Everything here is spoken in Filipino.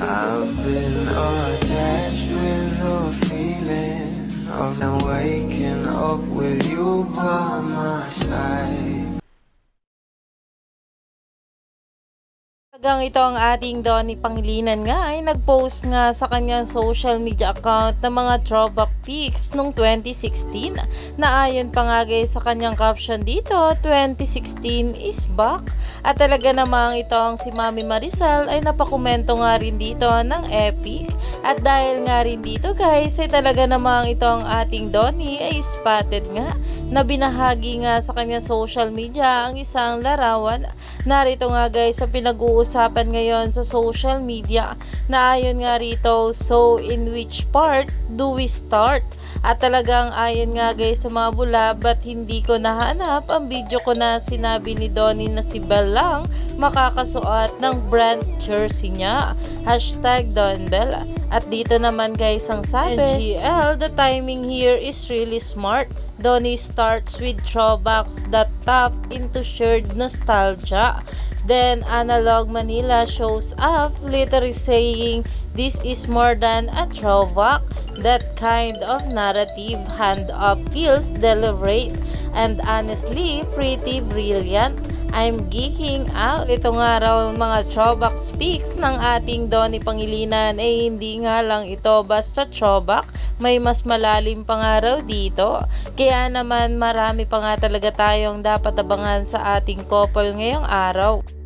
I've been attached with the feeling of now waking up with you by my side. Hanggang ito ang ating Donnie Pangilinan nga ay nag-post nga sa kanyang social media account ng mga throwback pics noong 2016 na ayon pa nga guys sa kanyang caption dito, 2016 is back. At talaga namang itong si Mami Maricel ay napakomento nga rin dito ng epic. At dahil nga rin dito guys ay talaga namang itong ating Donnie ay spotted nga na binahagi nga sa kanyang social media ang isang larawan. Narito nga guys ang pinag-uusapan ngayon sa social media na ayon nga rito, so in which part do we start? At talagang ayon nga guys sa mga bula, ba't hindi ko nahanap ang video ko na sinabi ni Donnie na si Belle lang makakasuot ng brand jersey niya. Hashtag Don Belle. At dito naman guys ang sabi, NGL, the timing here is really smart. Donnie starts with throwbacks that tap into shared nostalgia. Then Analog Manila shows up, literally saying, this is more than a throwback. That kind of narrative hand-up feels deliberate and honestly pretty brilliant. I'm geeking out. Ito nga raw mga throwback speaks ng ating Donnie Pangilinan eh hindi nga lang ito basta throwback, may mas malalim pa nga raw dito. Kaya naman marami pa nga talaga tayong dapat abangan sa ating couple ngayong araw.